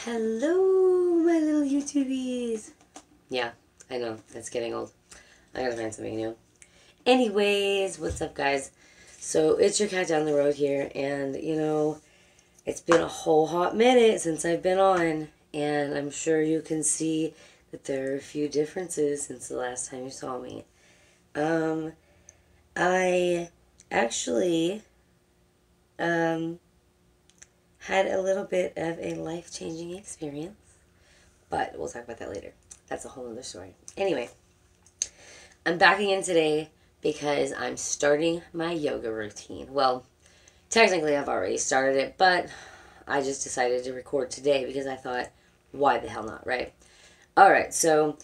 Hello, my little YouTubies. Yeah, I know, it's getting old. I gotta find something new. Anyways, what's up, guys? So, it's your cat down the road here, and, it's been a whole hot minute since I've been on, and I'm sure you can see that there are a few differences since the last time you saw me. I actually, had a little bit of a life-changing experience, but we'll talk about that later. That's a whole other story. Anyway, I'm backing in today because I'm starting my yoga routine. Well, technically I've already started it, but I just decided to record today because I thought, why the hell not, right? Alright, so,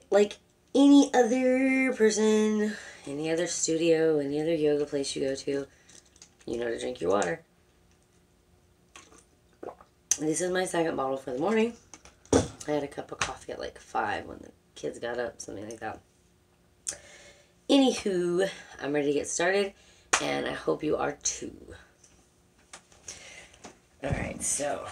like any other person, any other studio, any other yoga place you go to, you know to drink your water. This is my second bottle for the morning. I had a cup of coffee at like 5 when the kids got up, something like that. Anywho, I'm ready to get started, and I hope you are too. Alright, so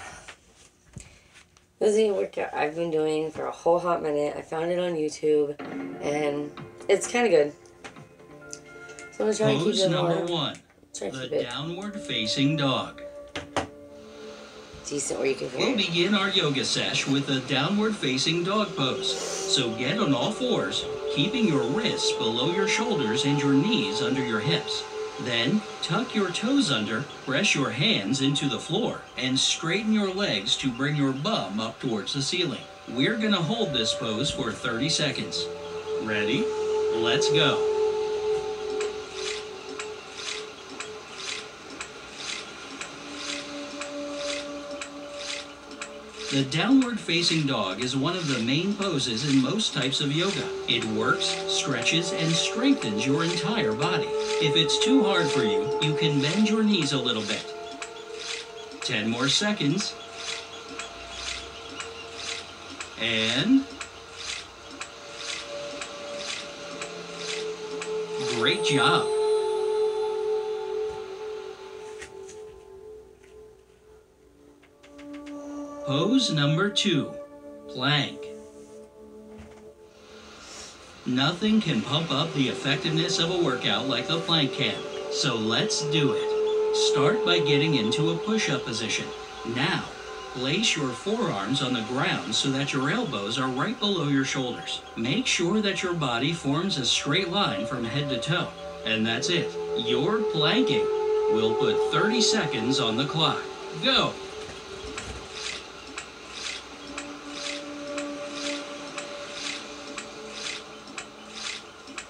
this is a workout I've been doing for a whole hot minute. I found it on YouTube, and it's kind of good. So I'm going to try and keep it number 1, the downward facing dog. Decent where you can hear. We'll begin our yoga sesh with a downward facing dog pose. So get on all fours, keeping your wrists below your shoulders and your knees under your hips. Then tuck your toes under, press your hands into the floor, and straighten your legs to bring your bum up towards the ceiling. We're gonna hold this pose for 30 seconds. Ready? Let's go. The downward facing dog is one of the main poses in most types of yoga. It works, stretches, and strengthens your entire body. If it's too hard for you, you can bend your knees a little bit. 10 more seconds. And great job. Pose number 2, plank. Nothing can pump up the effectiveness of a workout like the plank can, so let's do it. Start by getting into a push-up position. Now, place your forearms on the ground so that your elbows are right below your shoulders. Make sure that your body forms a straight line from head to toe. And that's it. You're planking. We'll put 30 seconds on the clock. Go!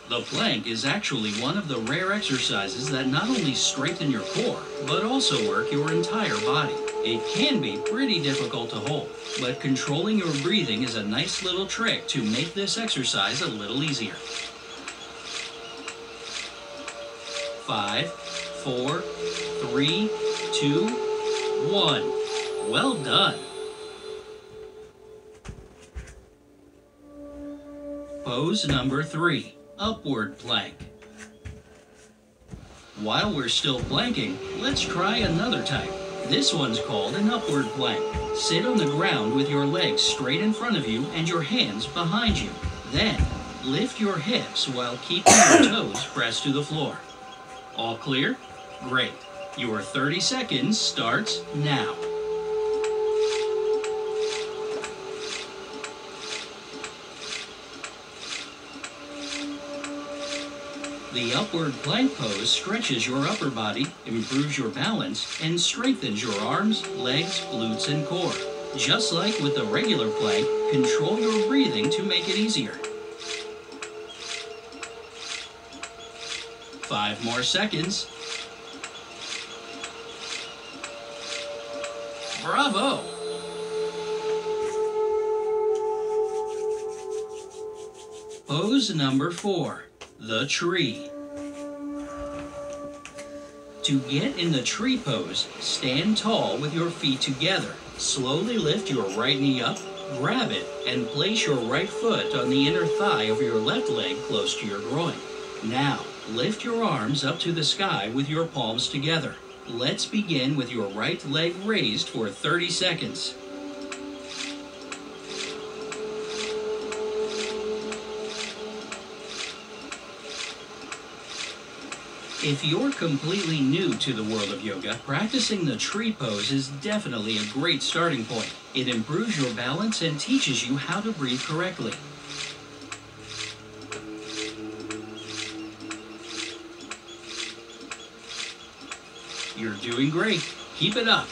The plank is actually one of the rare exercises that not only strengthen your core, but also work your entire body. It can be pretty difficult to hold, but controlling your breathing is a nice little trick to make this exercise a little easier. 5, 4, 3, 2, 1. Well done. Pose number 3. Upward plank. While we're still planking, let's try another type. This one's called an upward plank. Sit on the ground with your legs straight in front of you and your hands behind you. Then, lift your hips while keeping your toes pressed to the floor. All clear? Great. Your 30 seconds starts now. The upward plank pose stretches your upper body, improves your balance, and strengthens your arms, legs, glutes, and core. Just like with the regular plank, control your breathing to make it easier. 5 more seconds. Bravo! Pose number 4. The tree. To get in the tree pose, stand tall with your feet together. Slowly lift your right knee up, grab it, and place your right foot on the inner thigh of your left leg close to your groin. Now, lift your arms up to the sky with your palms together. Let's begin with your right leg raised for 30 seconds. If you're completely new to the world of yoga, practicing the tree pose is definitely a great starting point. It improves your balance and teaches you how to breathe correctly. You're doing great. Keep it up.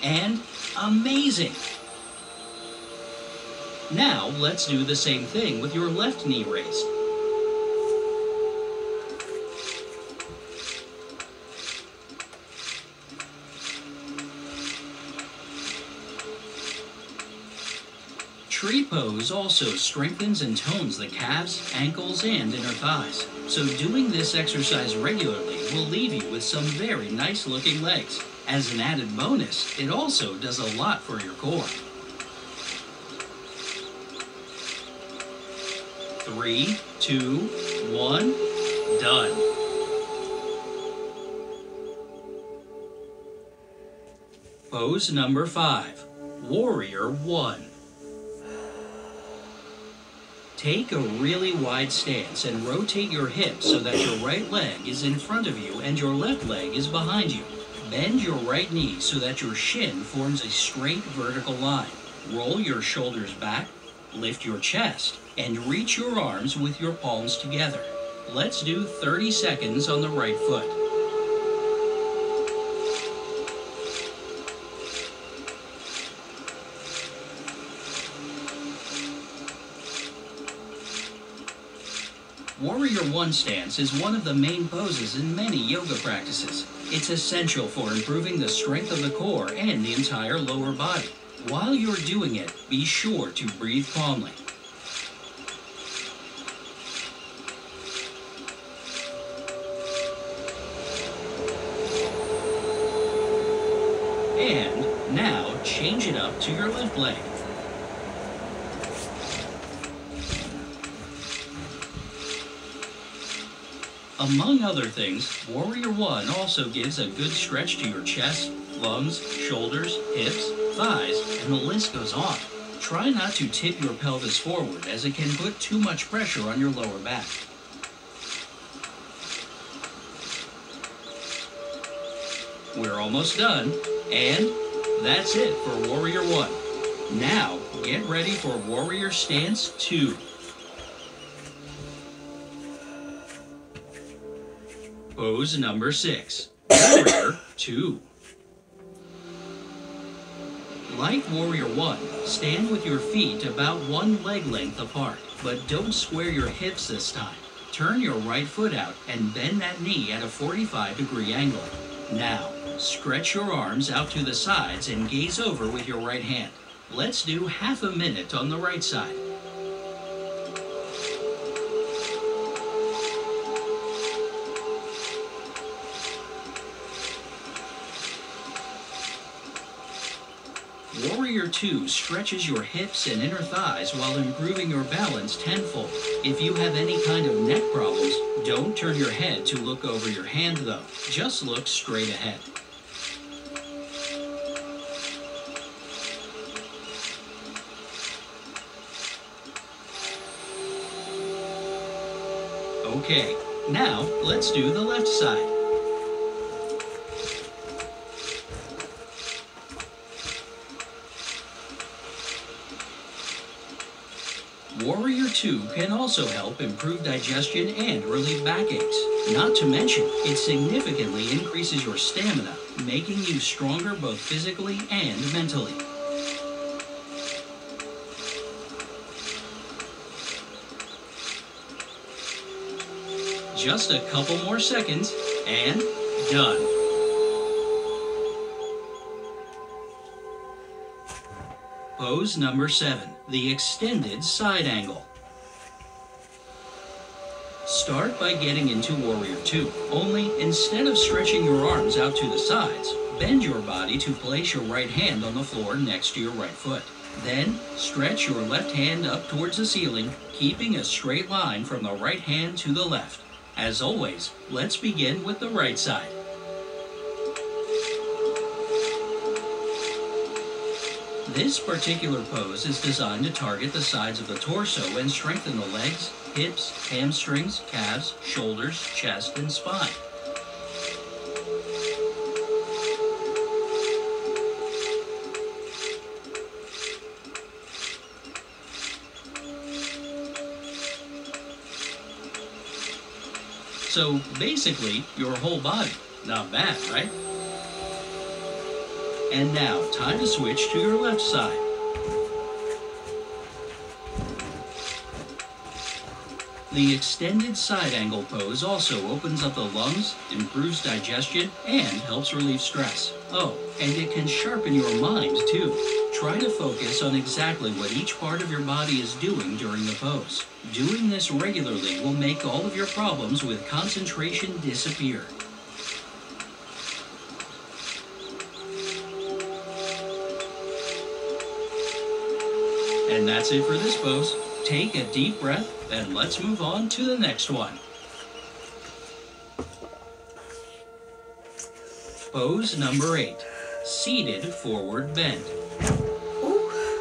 And amazing! Now let's do the same thing with your left knee raised. Tree pose also strengthens and tones the calves, ankles, and inner thighs. So doing this exercise regularly will leave you with some very nice looking legs. As an added bonus, it also does a lot for your core. 3, 2, 1, done. Pose number 5, Warrior 1. Take a really wide stance and rotate your hips so that your right leg is in front of you and your left leg is behind you. Bend your right knee so that your shin forms a straight vertical line. Roll your shoulders back, lift your chest, and reach your arms with your palms together. Let's do 30 seconds on the right foot. Warrior 1 stance is one of the main poses in many yoga practices. It's essential for improving the strength of the core and the entire lower body. While you're doing it, be sure to breathe calmly. And now change it up to your left leg. Among other things, Warrior 1 also gives a good stretch to your chest, lungs, shoulders, hips, thighs, and the list goes on. Try not to tip your pelvis forward as it can put too much pressure on your lower back. We're almost done, and that's it for Warrior 1. Now, get ready for Warrior Stance 2. Pose number 6, Warrior 2. Like Warrior 1, stand with your feet about one leg length apart, but don't square your hips this time. Turn your right foot out and bend that knee at a 45-degree angle. Now, stretch your arms out to the sides and gaze over with your right hand. Let's do half a minute on the right side. Warrior 2 stretches your hips and inner thighs while improving your balance tenfold. If you have any kind of neck problems, don't turn your head to look over your hand though. Just look straight ahead. Okay, now let's do the left side. Warrior 2 can also help improve digestion and relieve backaches. Not to mention, it significantly increases your stamina, making you stronger both physically and mentally. Just a couple more seconds, and done. Pose number 7, the extended side angle. Start by getting into Warrior 2, only instead of stretching your arms out to the sides, bend your body to place your right hand on the floor next to your right foot. Then, stretch your left hand up towards the ceiling, keeping a straight line from the right hand to the left. As always, let's begin with the right side. This particular pose is designed to target the sides of the torso and strengthen the legs, hips, hamstrings, calves, shoulders, chest, and spine. So basically, your whole body. Not bad, right? And now, time to switch to your left side. The extended side angle pose also opens up the lungs, improves digestion, and helps relieve stress. Oh, and it can sharpen your mind too. Try to focus on exactly what each part of your body is doing during the pose. Doing this regularly will make all of your problems with concentration disappear. And that's it for this pose. Take a deep breath and let's move on to the next one. Pose number 8, seated forward bend.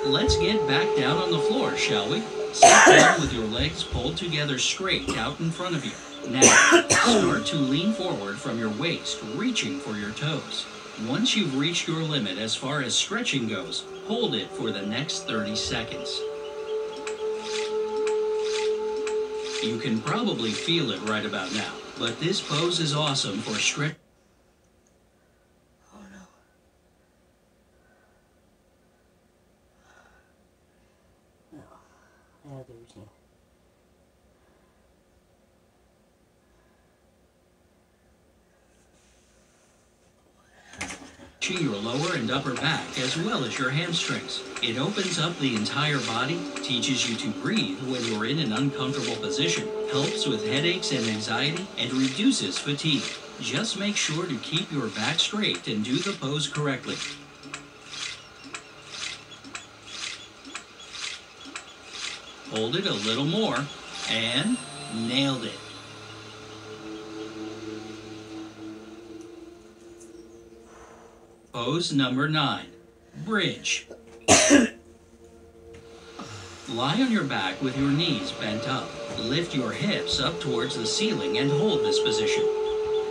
Let's get back down on the floor, shall we? Sit down with your legs pulled together straight out in front of you. Now, start to lean forward from your waist, reaching for your toes. Once you've reached your limit as far as stretching goes, hold it for the next 30 seconds. You can probably feel it right about now, but this pose is awesome for stretch. Oh no. No, I have the routine. Your lower and upper back as well as your hamstrings. It opens up the entire body, teaches you to breathe when you're in an uncomfortable position, helps with headaches and anxiety, and reduces fatigue. Just make sure to keep your back straight and do the pose correctly. Hold it a little more, and nailed it. Pose number 9, bridge. Lie on your back with your knees bent up. Lift your hips up towards the ceiling and hold this position.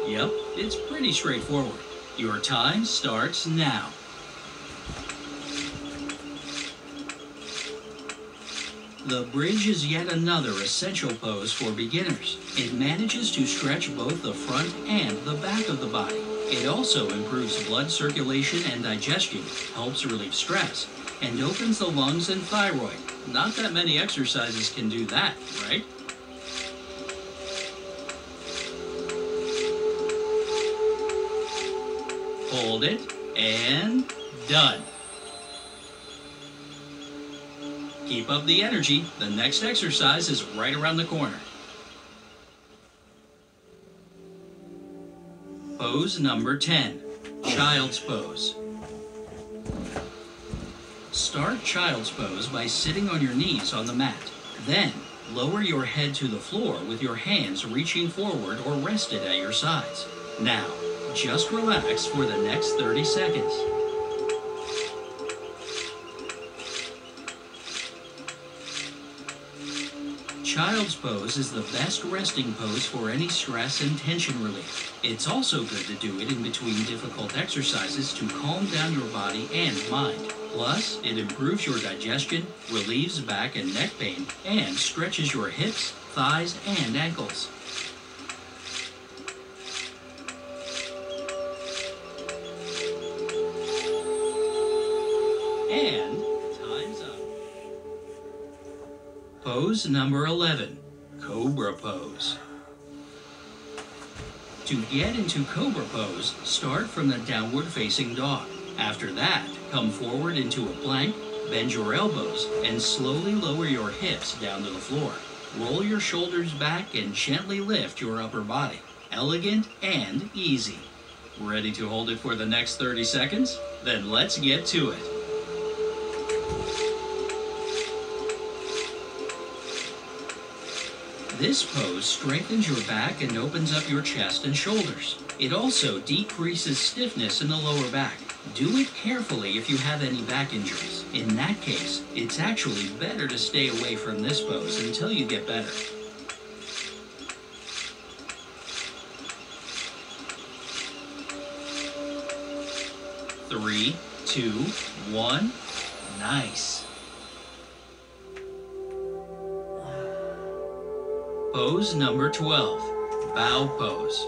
Yep, it's pretty straightforward. Your time starts now. The bridge is yet another essential pose for beginners. It manages to stretch both the front and the back of the body. It also improves blood circulation and digestion, helps relieve stress, and opens the lungs and thyroid. Not that many exercises can do that, right? Hold it, and done. Keep up the energy. The next exercise is right around the corner. Pose number 10, child's pose. Start child's pose by sitting on your knees on the mat. Then, lower your head to the floor with your hands reaching forward or rested at your sides. Now, just relax for the next 30 seconds. Child's pose is the best resting pose for any stress and tension relief. It's also good to do it in between difficult exercises to calm down your body and mind. Plus, it improves your digestion, relieves back and neck pain, and stretches your hips, thighs, and ankles. And time's up. Pose number 11, cobra pose. To get into cobra pose, start from the downward facing dog. After that, come forward into a plank, bend your elbows, and slowly lower your hips down to the floor. Roll your shoulders back and gently lift your upper body. Elegant and easy. Ready to hold it for the next 30 seconds? Then let's get to it. This pose strengthens your back and opens up your chest and shoulders. It also decreases stiffness in the lower back. Do it carefully if you have any back injuries. In that case, it's actually better to stay away from this pose until you get better. Three, 2, 1, nice. Pose number 12, bow pose.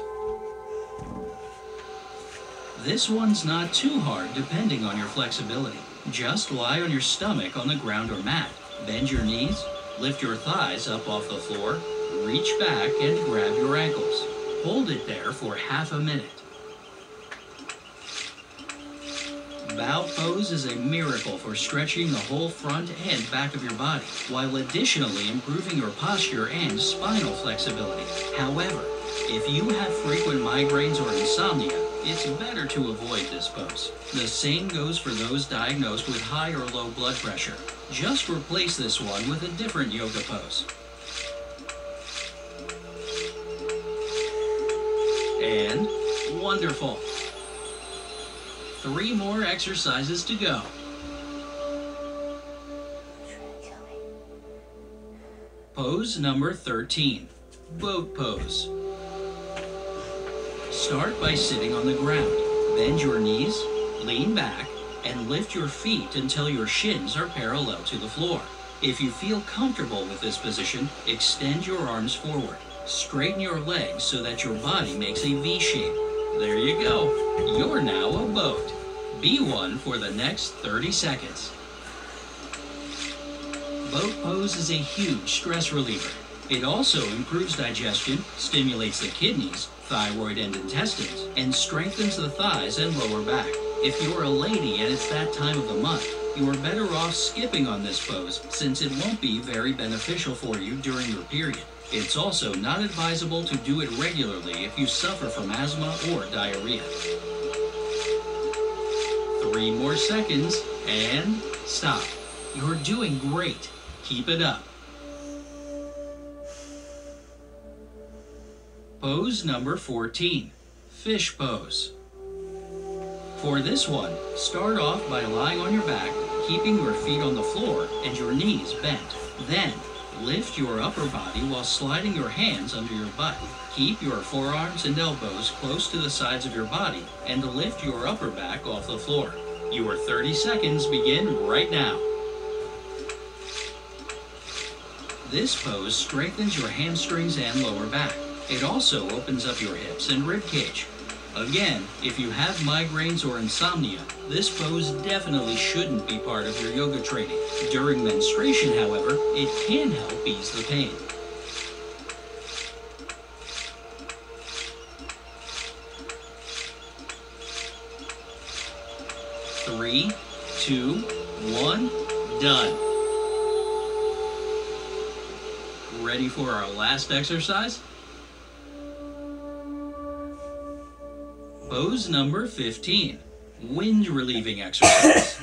This one's not too hard depending on your flexibility. Just lie on your stomach on the ground or mat. Bend your knees, lift your thighs up off the floor, reach back and grab your ankles. Hold it there for half a minute. Bow pose is a miracle for stretching the whole front and back of your body, while additionally improving your posture and spinal flexibility. However, if you have frequent migraines or insomnia, it's better to avoid this pose. The same goes for those diagnosed with high or low blood pressure. Just replace this one with a different yoga pose. And wonderful. 3 more exercises to go. Pose number 13, boat pose. Start by sitting on the ground. Bend your knees, lean back, and lift your feet until your shins are parallel to the floor. If you feel comfortable with this position, extend your arms forward. Straighten your legs so that your body makes a V shape. There you go. You're now a boat. Be one for the next 30 seconds. Boat pose is a huge stress reliever. It also improves digestion, stimulates the kidneys, thyroid and intestines, and strengthens the thighs and lower back. If you're a lady and it's that time of the month, you are better off skipping on this pose since it won't be very beneficial for you during your period. It's also not advisable to do it regularly if you suffer from asthma or diarrhea. 3 more seconds and stop. You're doing great. Keep it up. Pose number 14, fish pose. For this one, start off by lying on your back, keeping your feet on the floor and your knees bent. Then, lift your upper body while sliding your hands under your butt. Keep your forearms and elbows close to the sides of your body and lift your upper back off the floor. Your 30 seconds begin right now. This pose strengthens your hamstrings and lower back. It also opens up your hips and rib cage. Again, if you have migraines or insomnia, this pose definitely shouldn't be part of your yoga training. During menstruation, however, it can help ease the pain. Three, 2, 1, done. Ready for our last exercise? Pose number 15, wind relieving exercise.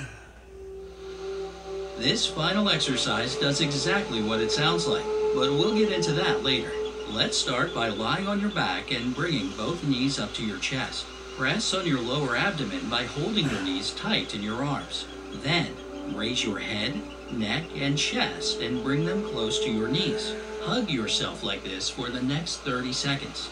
This final exercise does exactly what it sounds like, but we'll get into that later. Let's start by lying on your back and bringing both knees up to your chest. Press on your lower abdomen by holding your knees tight in your arms. Then, raise your head, neck, and chest and bring them close to your knees. Hug yourself like this for the next 30 seconds.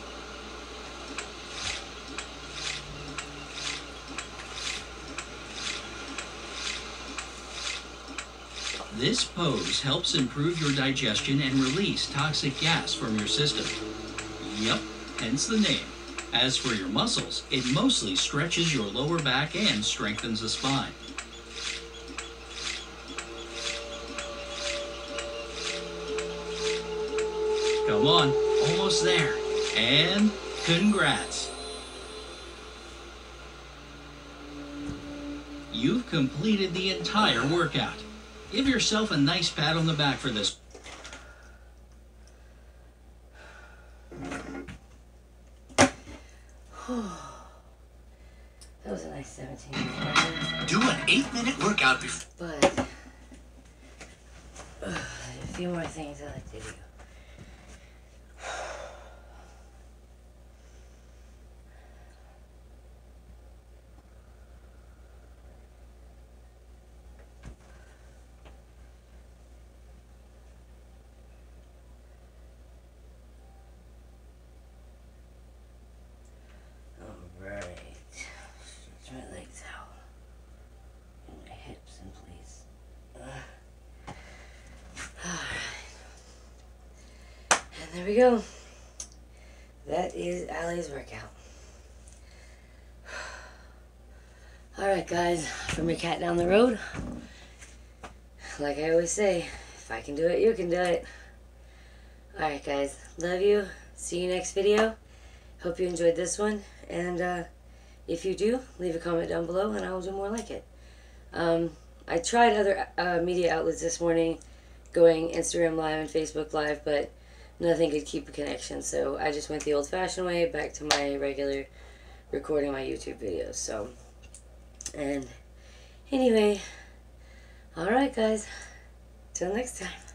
This pose helps improve your digestion and release toxic gas from your system. Yup, hence the name. As for your muscles, it mostly stretches your lower back and strengthens the spine. Come on, almost there. And congrats. You've completed the entire workout. Give yourself a nice pat on the back for this. That was a nice 17 minutes. Do an 8-minute workout before. But a few more things I like to do. There we go. that is Allie's workout. Alright guys, from your cat down the road, like I always say, if I can do it, you can do it. Alright guys, love you. See you next video. Hope you enjoyed this one. And if you do, leave a comment down below and I will do more like it. I tried other media outlets this morning, going Instagram Live and Facebook Live, but nothing could keep a connection. So I just went the old-fashioned way, back to my regular recording my YouTube videos. So, and anyway, alright guys, till next time.